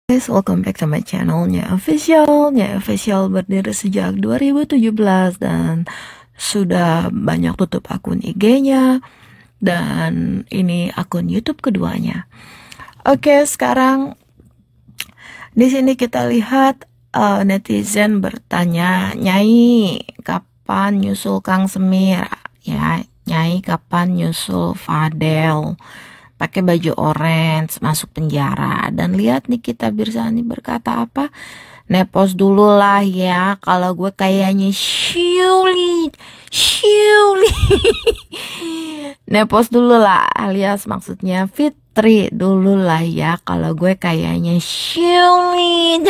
Guys, welcome back to my channel Nya Official. Nya Official berdiri sejak 2017 dan sudah banyak tutup akun IG-nya dan ini akun YouTube keduanya. Oke, sekarang di sini kita lihat netizen bertanya, "Nyai, kapan nyusul Kang Semir?" Ya, "Nyai, kapan nyusul Fadel pakai baju orange masuk penjara?" Dan lihat nih, kita Birsani berkata apa? "Nepos dulu lah ya, kalau gue kayaknya Syuli. Nepos dulu lah, alias maksudnya Fitri dulu lah ya, kalau gue kayaknya Syuli."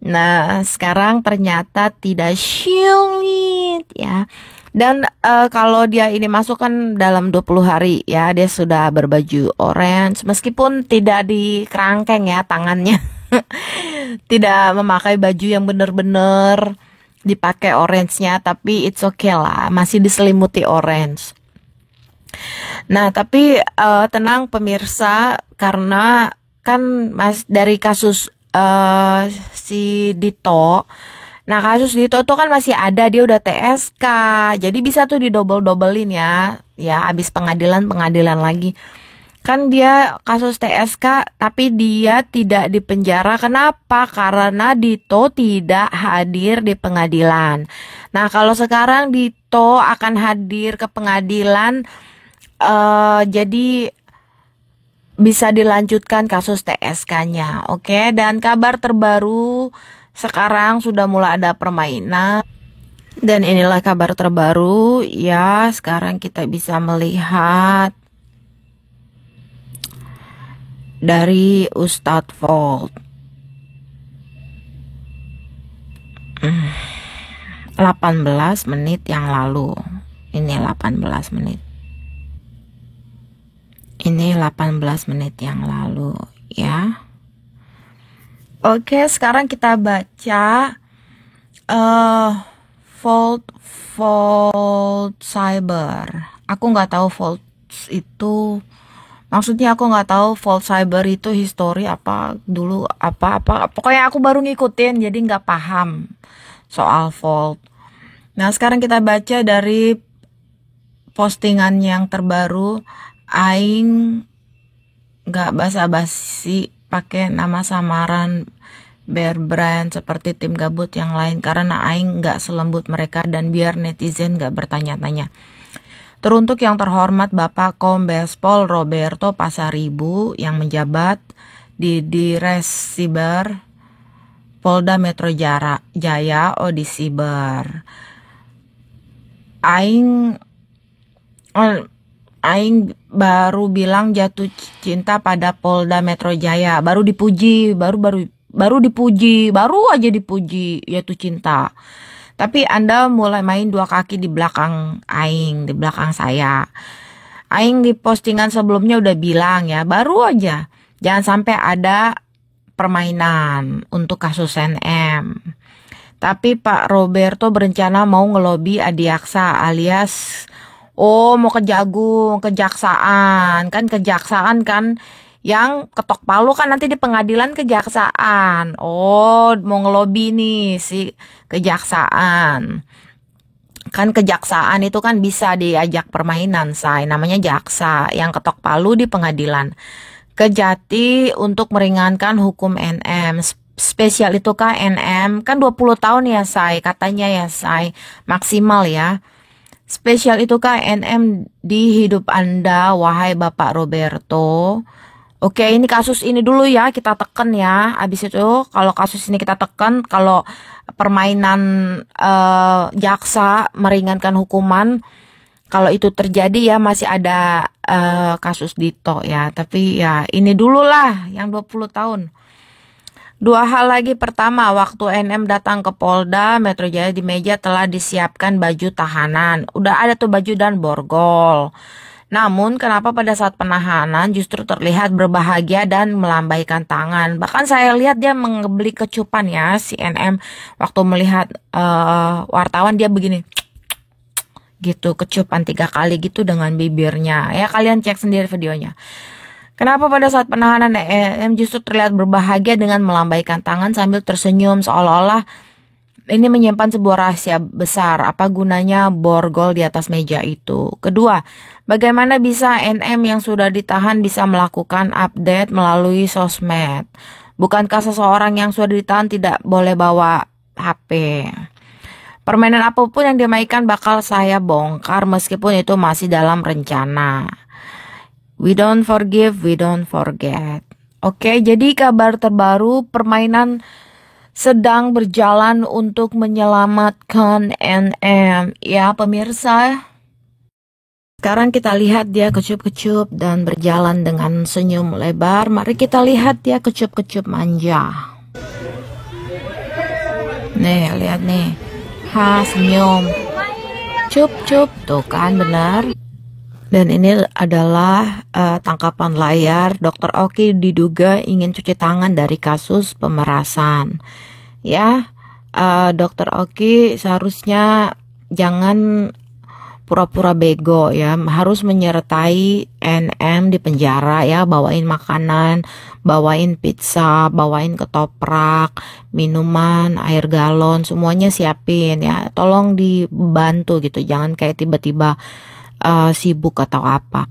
Nah, sekarang ternyata tidak sulit ya. Dan kalau dia ini masuk kan dalam 20 hari ya, dia sudah berbaju orange meskipun tidak di kerangkeng ya tangannya. Tidak memakai baju yang benar-benar dipakai orange-nya, tapi it's okay lah, masih diselimuti orange. Nah, tapi tenang pemirsa, karena kan dari kasus si Dito. Nah, kasus Dito tuh kan masih ada, dia udah TSK. Jadi bisa tuh didobel-dobelin ya. Ya, habis pengadilan lagi. Kan dia kasus TSK tapi dia tidak dipenjara. Kenapa? Karena Dito tidak hadir di pengadilan. Nah, kalau sekarang Dito akan hadir ke pengadilan, jadi bisa dilanjutkan kasus TSK-nya. Oke, dan kabar terbaru, sekarang sudah mulai ada permainan. Dan inilah kabar terbaru ya, sekarang kita bisa melihat dari Ustadz Volt. 18 menit yang lalu. Ini 18 menit. Ini 18 menit yang lalu ya. Oke, sekarang kita baca Volt Cyber. Aku nggak tahu Volt itu, maksudnya aku nggak tahu Volt Cyber itu history apa dulu, apa pokoknya aku baru ngikutin, jadi nggak paham soal Volt. Nah, sekarang kita baca dari postingan yang terbaru. Aing gak basa-basi pakai nama samaran Bear Brand seperti tim gabut yang lain, karena Aing gak selembut mereka dan biar netizen gak bertanya-tanya. Teruntuk yang terhormat Bapak Kombes Pol Roberto Pasaribu yang menjabat di Diresiber Polda Metro Jaya di Siber. Aing baru bilang jatuh cinta pada Polda Metro Jaya, baru dipuji, baru aja dipuji jatuh cinta. Tapi Anda mulai main dua kaki di belakang Aing, di belakang saya. Aing di postingan sebelumnya udah bilang ya, baru aja, jangan sampai ada permainan untuk kasus NM. Tapi Pak Roberto berencana mau ngelobi Adiaksa alias mau kejaksaan kan yang ketok palu kan nanti di pengadilan kejaksaan. Mau ngelobi nih si kejaksaan. Kan kejaksaan itu kan bisa diajak permainan, namanya jaksa yang ketok palu di pengadilan. Kejati untuk meringankan hukum NM. Spesial itu kah NM? Kan 20 tahun ya, katanya ya, maksimal ya. Spesial itu kah NM di hidup Anda, wahai Bapak Roberto? Oke, ini kasus ini dulu ya, kita tekan ya. Abis itu kalau kasus ini kita tekan, kalau permainan jaksa meringankan hukuman, kalau itu terjadi ya masih ada kasus Dito ya. Tapi ya ini dulu lah yang 20 tahun. Dua hal lagi. Pertama, waktu NM datang ke Polda Metro Jaya, di meja telah disiapkan baju tahanan. Udah ada tuh baju dan borgol. Namun kenapa pada saat penahanan justru terlihat berbahagia dan melambaikan tangan. Bahkan saya lihat dia mengeblik kecupan ya si NM. Waktu melihat wartawan dia begini gitu, kecupan 3 kali gitu dengan bibirnya. Ya kalian cek sendiri videonya. Kenapa pada saat penahanan EM justru terlihat berbahagia dengan melambaikan tangan sambil tersenyum seolah-olah ini menyimpan sebuah rahasia besar. Apa gunanya borgol di atas meja itu? Kedua, bagaimana bisa NM yang sudah ditahan bisa melakukan update melalui sosmed? Bukankah seseorang yang sudah ditahan tidak boleh bawa HP? Permainan apapun yang dimainkan bakal saya bongkar meskipun itu masih dalam rencana. We don't forgive, we don't forget. Oke, jadi kabar terbaru, permainan sedang berjalan untuk menyelamatkan NM. Ya, pemirsa. Sekarang kita lihat dia kecup-kecup dan berjalan dengan senyum lebar. Mari kita lihat dia kecup-kecup manja. Nih, lihat nih. Senyum. Cup-cup, tuh kan benar. Dan ini adalah tangkapan layar. Dr. Oki diduga ingin cuci tangan dari kasus pemerasan. Ya, Dr. Oki seharusnya jangan pura-pura bego ya, harus menyertai NM di penjara ya, bawain makanan, bawain pizza, bawain ketoprak, minuman, air galon, semuanya siapin ya. Tolong dibantu gitu, jangan kayak tiba-tiba sibuk atau apa.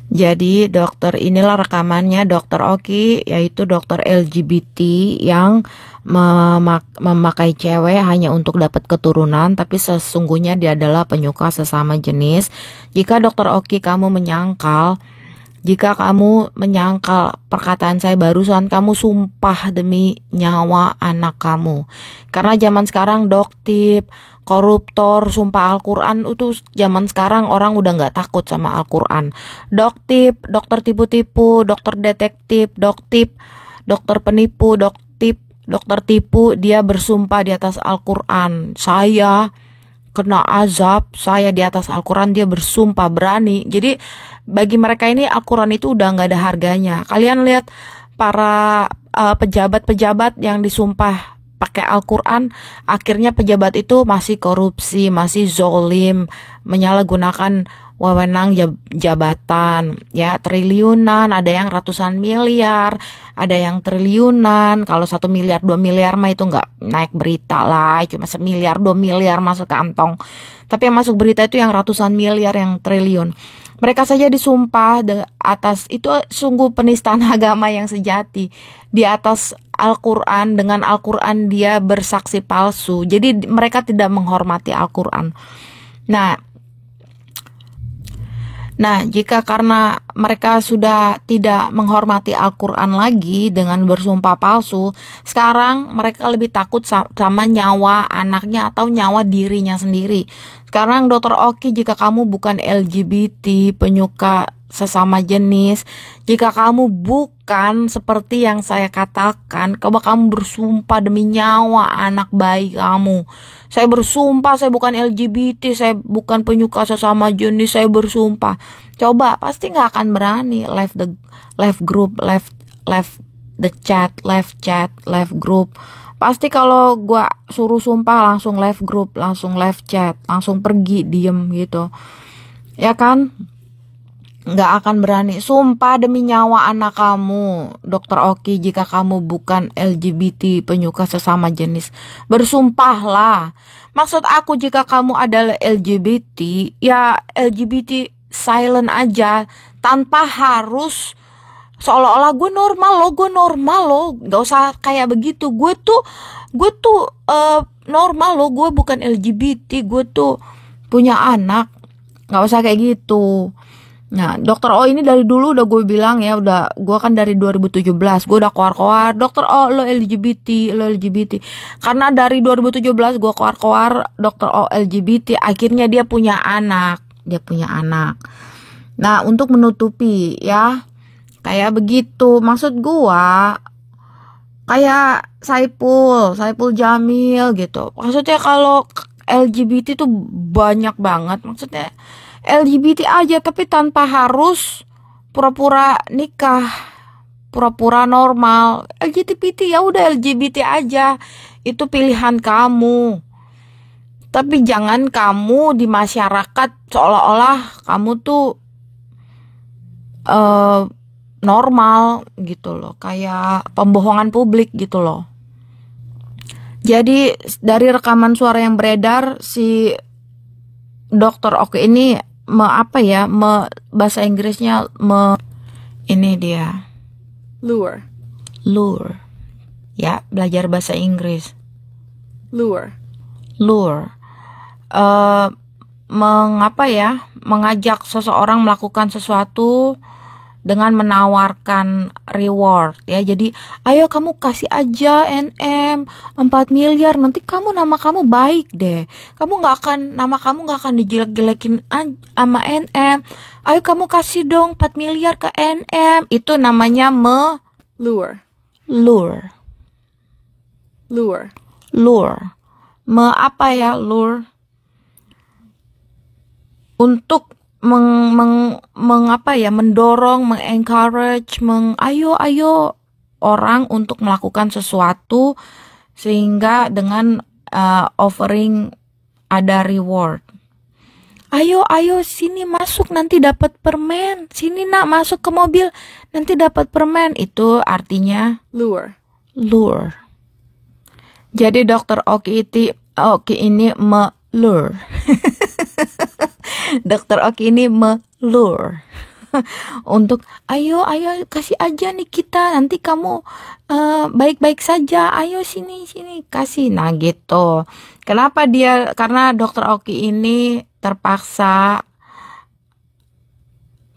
Jadi dokter inilah rekamannya Dr. Oki, yaitu dokter LGBT yang memakai cewek hanya untuk dapat keturunan, tapi sesungguhnya dia adalah penyuka sesama jenis. Jika Dr. Oki jika kamu menyangkal perkataan saya barusan, kamu sumpah demi nyawa anak kamu. Karena zaman sekarang doktip, koruptor, sumpah Al-Quran itu zaman sekarang orang udah gak takut sama Al-Quran. Doktip, dokter tipu-tipu, dokter detektif, doktip, dokter penipu, doktip, dokter tipu, dia bersumpah di atas Al-Quran. Saya kena azab, saya di atas Al-Quran, dia bersumpah berani. Jadi bagi mereka ini Al-Quran itu udah gak ada harganya. Kalian lihat para pejabat-pejabat yang disumpah pakai Al-Quran, akhirnya pejabat itu masih korupsi, masih zolim, menyalahgunakan wewenang jabatan, ya triliunan, ada yang ratusan miliar, ada yang triliunan. Kalau 1 miliar 2 miliar mah itu nggak naik berita lah, cuma 1 miliar 2 miliar masuk kantong. Tapi yang masuk berita itu yang ratusan miliar, yang triliun. Mereka saja disumpah atas, itu sungguh penistaan agama yang sejati. Di atas Al-Quran, dengan Al-Quran dia bersaksi palsu. Jadi mereka tidak menghormati Al-Quran. Nah, jika karena mereka sudah tidak menghormati Al-Quran lagi dengan bersumpah palsu, sekarang mereka lebih takut sama nyawa anaknya atau nyawa dirinya sendiri. Sekarang Dr. Oki, jika kamu bukan LGBT, penyuka sesama jenis, jika kamu bukan seperti yang saya katakan, coba kamu bersumpah demi nyawa anak bayi kamu. Saya bersumpah saya bukan LGBT, saya bukan penyuka sesama jenis, saya bersumpah. Coba, pasti gak akan berani left group, left the chat, left group. Pasti kalau gua suruh sumpah langsung left group, langsung left chat, langsung pergi, diem gitu. Ya kan? Gak akan berani. Sumpah demi nyawa anak kamu, Dr. Oki, jika kamu bukan LGBT, penyuka sesama jenis, bersumpahlah. Maksud aku, jika kamu adalah LGBT, ya LGBT silent aja, tanpa harus seolah-olah gue normal loh, gak usah kayak begitu. Gue tuh normal loh, gue bukan LGBT, gue tuh punya anak, gak usah kayak gitu. Nah, Dr. O ini dari dulu udah gue bilang ya, gue kan dari 2017 gue udah koar-koar, Dr. O lo LGBT. Karena dari 2017 gue koar-koar Dr. O LGBT, akhirnya dia punya anak. Nah, untuk menutupi ya, kayak begitu, maksud gue kayak Saipul Jamil gitu. Maksudnya kalau LGBT tuh banyak banget, maksudnya LGBT aja tapi tanpa harus pura-pura nikah, pura-pura normal. LGBT ya udah LGBT aja, itu pilihan kamu. Tapi jangan kamu di masyarakat seolah-olah kamu tuh normal gitu loh, kayak pembohongan publik gitu loh. Jadi dari rekaman suara yang beredar, si Dr. Oki ini bahasa Inggrisnya ini dia lure, ya, belajar bahasa Inggris. lure, mengajak seseorang melakukan sesuatu dengan menawarkan reward ya. Jadi ayo kamu kasih aja NM 4 miliar, nanti nama kamu baik deh. Nama kamu nggak akan dijelek-jelekin sama NM. Ayo kamu kasih dong 4 miliar ke NM. Itu namanya lure, lure. Untuk mendorong, mengencourage, ayo orang untuk melakukan sesuatu, sehingga dengan offering ada reward. Ayo sini masuk nanti dapat permen. Sini nak masuk ke mobil nanti dapat permen. Itu artinya lure. Jadi Dr. Oki ini melure. Dr. Oki ini melure untuk ayo kasih aja nih kita, nanti kamu baik-baik saja, ayo sini kasih. Nah gitu. Karena Dr. Oki ini terpaksa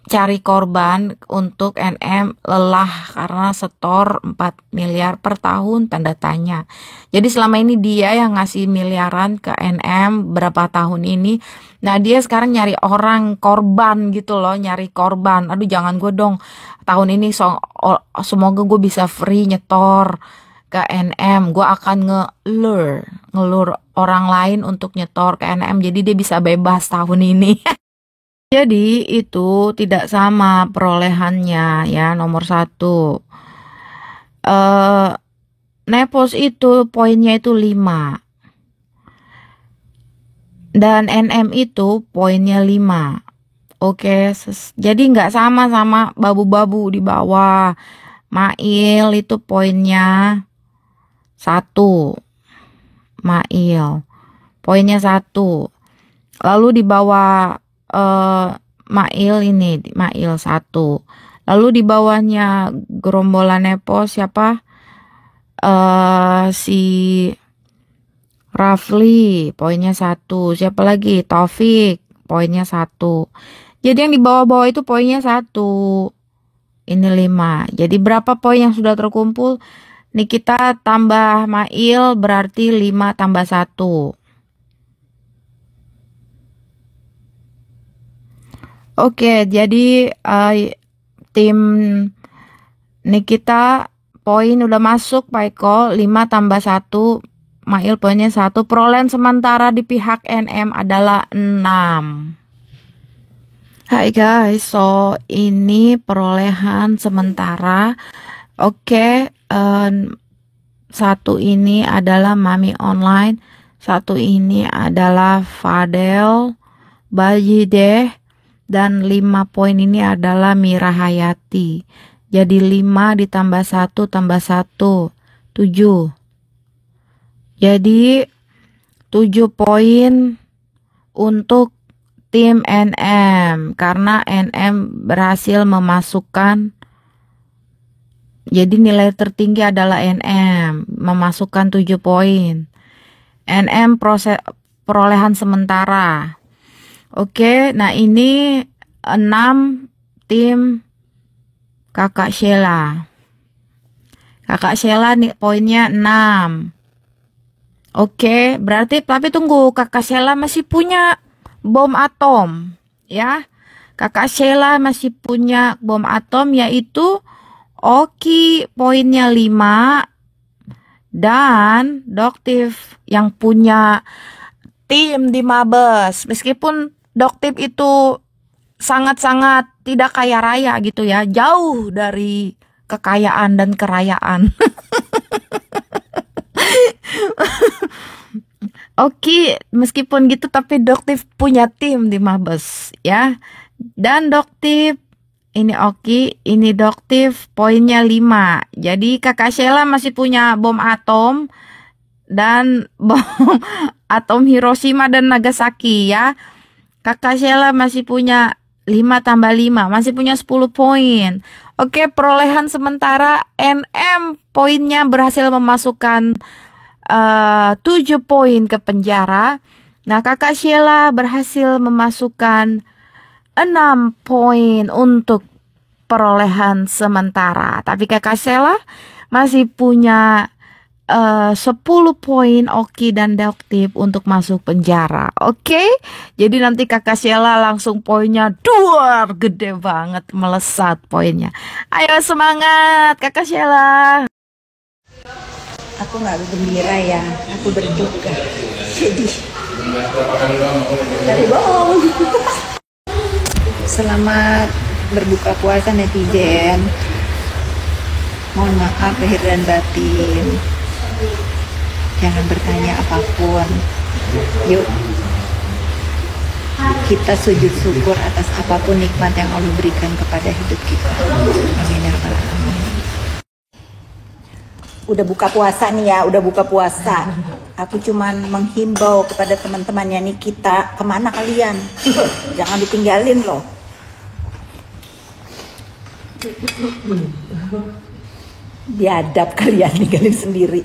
cari korban untuk NM, lelah karena setor 4 miliar per tahun, tanda tanya. Jadi selama ini dia yang ngasih miliaran ke NM berapa tahun ini. Nah dia sekarang nyari orang korban gitu loh, nyari korban. Aduh jangan gue dong, tahun ini semoga gue bisa free nyetor ke NM. Gue akan ngelur orang lain untuk nyetor ke NM, jadi dia bisa bebas tahun ini. Jadi itu tidak sama perolehannya ya. Nomor 1, Nepos itu poinnya itu 5 dan NM itu poinnya 5. Oke, jadi nggak sama babu-babu di bawah. Mail itu poinnya 1. Mail poinnya 1. Lalu di bawah Mail 1. Lalu di bawahnya gerombolan Nepos siapa? Si Rafli poinnya 1. Siapa lagi? Taufik poinnya 1. Jadi yang di bawah-bawah itu poinnya 1. Ini 5. Jadi berapa poin yang sudah terkumpul? Nikita tambah Mail berarti 5 tambah 1. Oke, jadi tim Nikita poin udah masuk Pak Eko, 5 tambah 1, Mail poinnya 1. Perolehan sementara di pihak NM adalah 6. Hai guys, so ini perolehan sementara. Oke, 1 ini adalah Mami Online, 1 ini adalah Fadel, Bajideh, dan 5 poin ini adalah Mira Hayati. Jadi 5 ditambah 1 tambah 1, 7. Jadi 7 poin untuk tim NM, karena NM berhasil memasukkan, jadi nilai tertinggi adalah NM, memasukkan 7 poin. NM perolehan sementara. Oke, nah ini 6 tim Kakak Sheila. Kakak Sheila nih poinnya 6. Oke, berarti tapi tunggu, Kakak Sheila masih punya bom atom ya. Kakak Sheila masih punya bom atom, yaitu Oki poinnya 5 dan Doktif yang punya tim di Mabes. Meskipun Doktif itu sangat-sangat tidak kaya raya gitu ya, jauh dari kekayaan dan kerayaan. Oke, meskipun gitu tapi Doktif punya tim di Mabes ya. Dan Doktif ini Oki, ini Doktif, poinnya 5. Jadi kakak Sheila masih punya bom atom dan bom atom Hiroshima dan Nagasaki ya. Kakak Sheila masih punya 5 tambah 5, masih punya 10 poin. Oke, perolehan sementara NM poinnya berhasil memasukkan 7 poin ke penjara. Nah, kakak Sheila berhasil memasukkan 6 poin untuk perolehan sementara. Tapi kakak Sheila masih punya 10 poin Oki dan Doktif untuk masuk penjara. Oke? Jadi nanti kakak Sheila langsung poinnya duar, gede banget, melesat poinnya. Ayo semangat kakak Sheila. Aku nggak gembira ya, aku berduka. Jadi dari bohong. Selamat berbuka puasa netizen. Mohon maaf lahir dan batin. Jangan bertanya apapun. Yuk, kita sujud syukur atas apapun nikmat yang Allah berikan kepada hidup kita. Amin ya rabbal alamin. Udah buka puasa nih ya, udah buka puasa. Aku cuman menghimbau kepada teman-temannya nih, kita kemana kalian? Jangan ditinggalin loh. Biadab kalian tinggalin sendiri.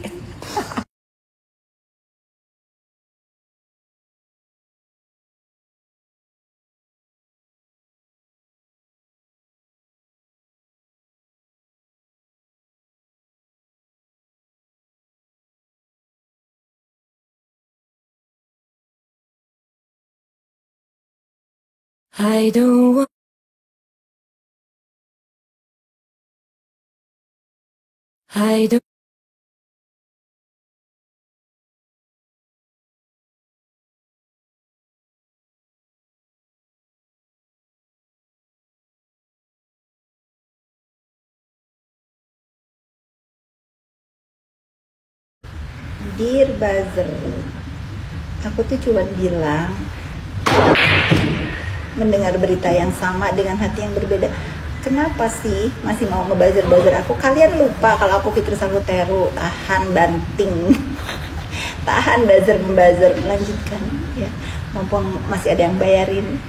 I don't want I don't Dear Buzzer, aku tuh cuma bilang mendengar berita yang sama dengan hati yang berbeda. Kenapa sih masih mau ngebuzzer-buzzer aku? Kalian lupa kalau aku Fitri Salhuteru. Tahan banting. Tahan buzzer-membuzzer. Lanjutkan ya. Mumpung masih ada yang bayarin.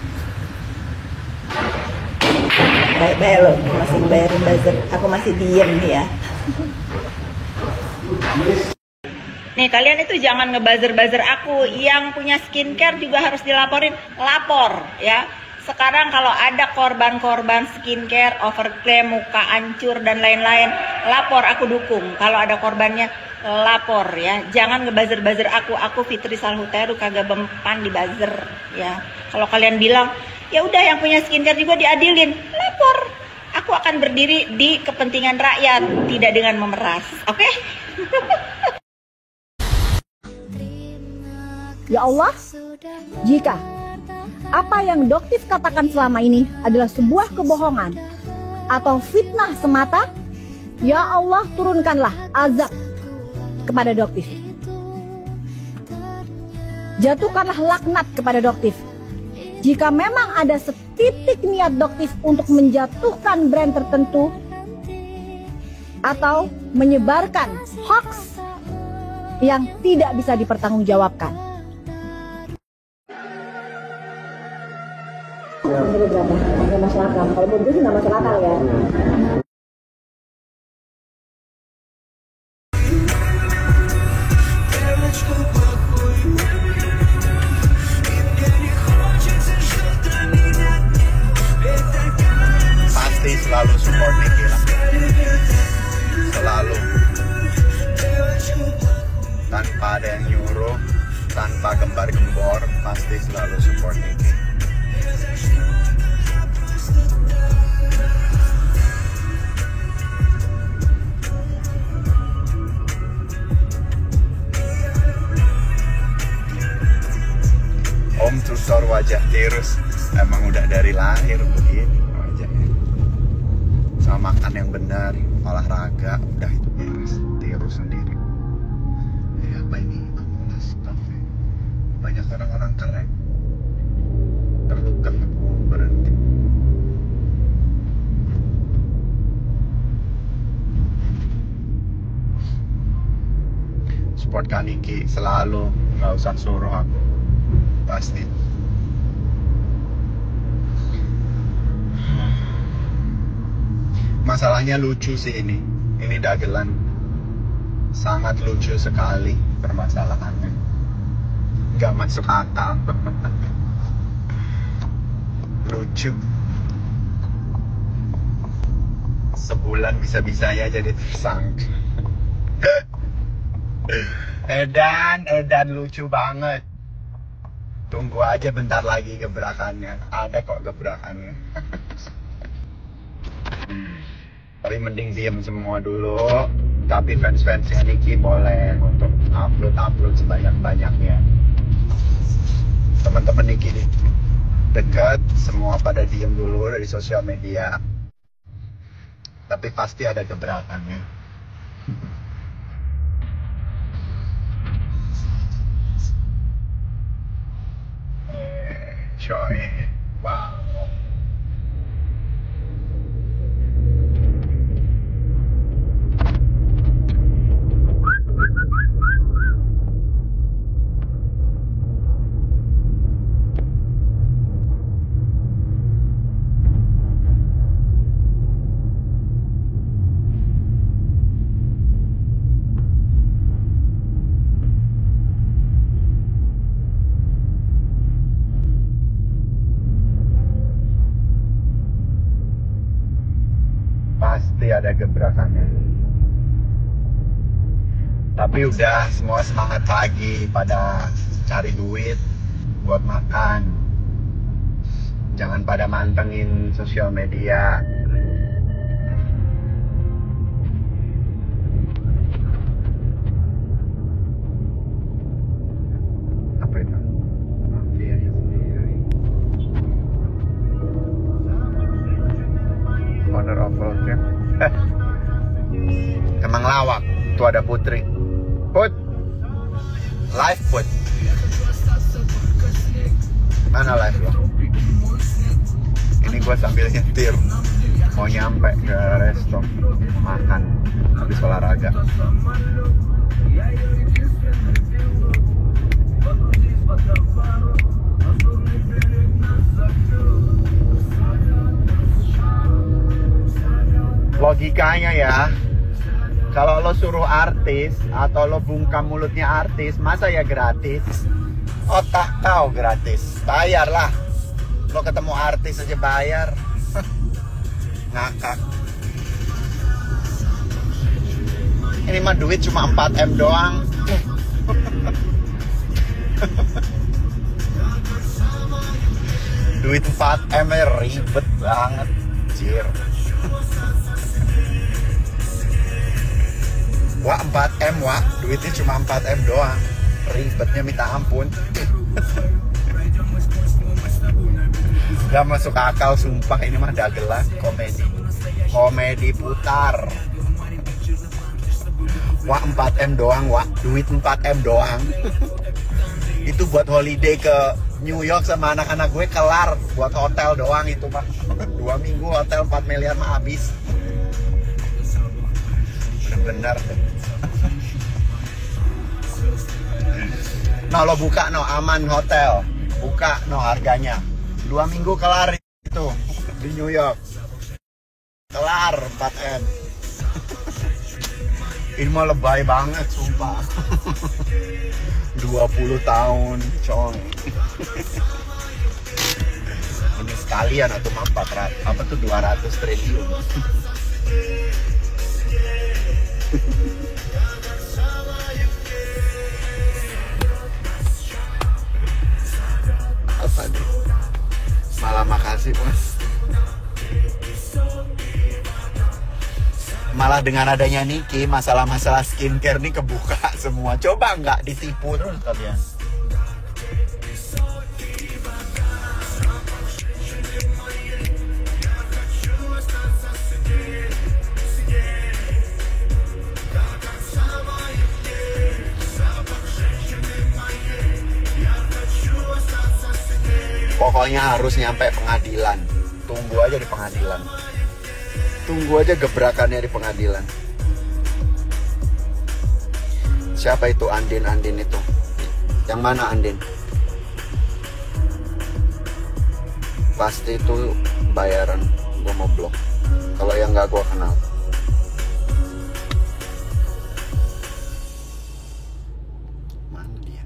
Baik-baik loh, masih bayarin buzzer. Aku masih diem ya. Nih kalian itu jangan ngebuzzer-buzzer aku. Yang punya skincare juga harus dilaporin. Lapor ya. Sekarang kalau ada korban-korban skincare, overclaim, muka hancur dan lain-lain, lapor, aku dukung. Kalau ada korbannya, lapor ya. Jangan ngebuzzer-buzzer aku. Aku Fitri Salhuteru kagak mempan di buzzer ya. Kalau kalian bilang, ya udah yang punya skincare juga diadilin, lapor. Aku akan berdiri di kepentingan rakyat, tidak dengan memeras. Oke? Ya Allah, jika apa yang Doktif katakan selama ini adalah sebuah kebohongan atau fitnah semata, ya Allah turunkanlah azab kepada Doktif. Jatuhkanlah laknat kepada Doktif. Jika memang ada setitik niat Doktif untuk menjatuhkan brand tertentu atau menyebarkan hoax yang tidak bisa dipertanggungjawabkan. Nomor berapa? Nggak masuk akal. Kalau menurut gue sih nggak masuk akal ya. Pasti selalu support Niki lah. Selalu. Tanpa ada yang nyuruh, tanpa gembar-gembor, pasti selalu support Niki. Om Tusor wajah tirus, emang udah dari lahir begini wajahnya. Sama makan yang benar, olahraga, udah itu beres, tirus sendiri. Ya apa ini? Amulas Cafe. Banyak orang-orang keren. Terluka aku berhenti. support Kak Niki selalu, nggak usah suruh aku, pasti. Masalahnya lucu sih ini dagelan sangat lucu sekali permasalahannya, nggak masuk akal. Lucu, sebulan bisa-bisanya jadi tersangka. Edan lucu banget. Tunggu aja bentar lagi gebrakannya, ada kok gebrakannya. Tapi mending diem semua dulu. Tapi fans-fansnya Niki boleh untuk upload sebanyak-banyaknya. Teman-teman Niki dekat, semua pada diem dulu dari sosial media. Tapi pasti ada gebrakannya. Coy, wow. Pasti ada gebrakannya. Tapi udah semua semangat pagi pada cari duit buat makan. Jangan pada mantengin sosial media. Apa itu? Mafianya sendiri. Owner of Volcam. Emang lawak. Tuh ada Putri. Put. Live Put. Mana live lo? Ini gue sambil nyetir. Mau nyampe ke resto. Makan. Habis olahraga. Logikanya ya, kalau lo suruh artis atau lo bungkam mulutnya artis, masa ya gratis? Otak kau gratis, bayarlah. Lo ketemu artis aja bayar. Ngakak. Ini mah duit cuma 4M doang. Duit 4M ribet banget, jir. Wah 4M wah, duitnya cuma 4M doang. Ribetnya minta ampun. Gak masuk akal sumpah, ini mah dagelan komedi. Komedi putar. Wah 4M doang wah, duit 4M doang. Itu buat holiday ke New York sama anak-anak gue kelar. Buat hotel doang itu mah. 2 minggu hotel 4 miliar mah habis. Bener-bener deh. No lo buka no aman hotel, buka no harganya 2 minggu kelar itu di New York, kelar 4M. Ini mah lebay banget sumpah. 20 tahun coy. Ini sekalian atau mah 400 apa tuh 200 triliun. Apa nih? Malah makasih mas. Malah dengan adanya Niki, masalah-masalah skincare nih kebuka semua. Coba nggak ditipu terus kalian. Pokoknya harus nyampe pengadilan. Tunggu aja di pengadilan. Tunggu aja gebrakannya di pengadilan. Siapa itu Andin itu? Yang mana Andin? Pasti itu bayaran. Gue mau blok. Kalau yang nggak gue kenal. Mana dia?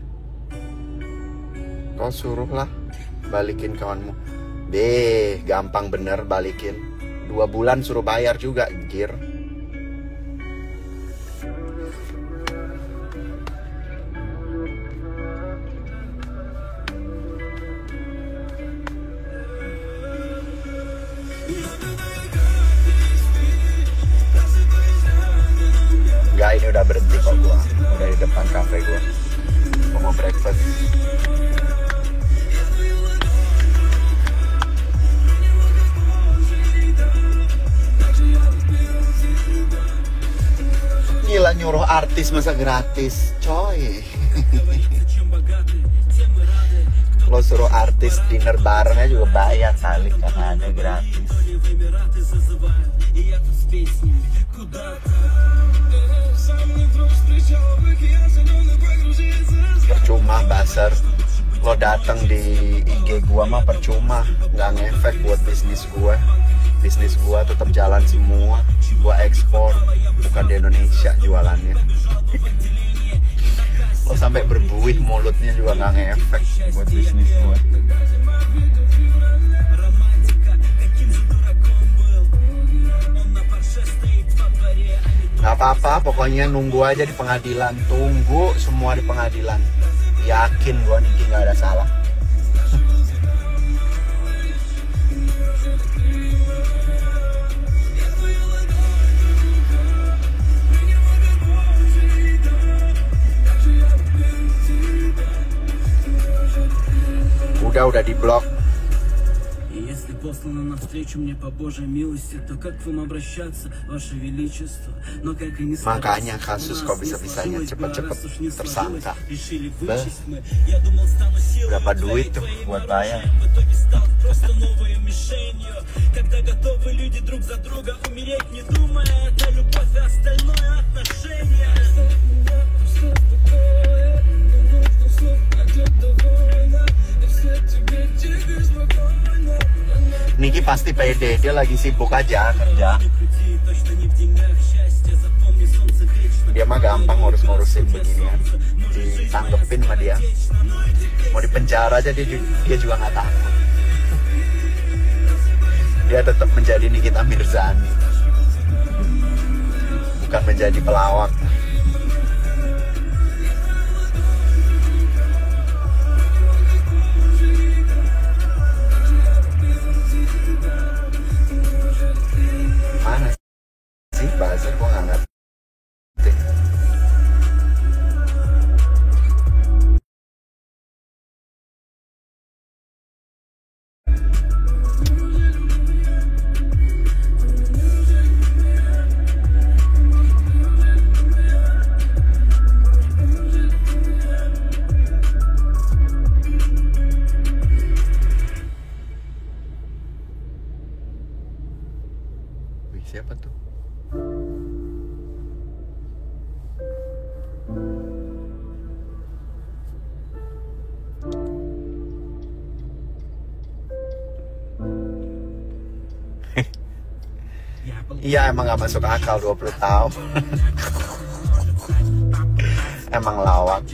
Kau suruhlah balikin kawanmu. Gampang bener balikin. 2 bulan suruh bayar juga, gir. Enggak, ini udah berhenti kok gua. Udah di depan kafe gua. Gua mau breakfast. Gila, nyuruh artis masa gratis, coy. Lo suruh artis dinner barengnya juga bayar kali karena ada gratis. Percuma buzzer. Lo datang di IG gua mah percuma, nggak ngefek buat bisnis gua. Bisnis gua tetap jalan semua. Gua ekspor, bukan di Indonesia jualannya. Lo sampai berbuih mulutnya juga nggak ngefek buat bisnis gua. Gak apa-apa, pokoknya nunggu aja di pengadilan. Tunggu semua di pengadilan. Yakin gua Niki nggak ada salah. Udah di blok. Послано навстречу мне по Божьей милости, то как вам обращаться, Ваше Величество? Но как и не Makanya kasus kok bisa-bisanya cepet-cepet tersangka. Berapa duit tuh buat bayar? Когда готовы люди друг за друга умереть, не думая, это любовь и остальное отношение. Niki pasti pede, dia lagi sibuk aja kerja. Dia mah gampang ngurus-ngurusin beginian. Ditanggepin sama dia. Mau dipenjara aja dia juga nggak takut. Dia tetap menjadi Nikita Mirzani, bukan menjadi pelawak. Mana sih buzzer, gua nggak ngerti. Siapa tuh? Iya, emang gak masuk akal 20 tahun. Emang lawak.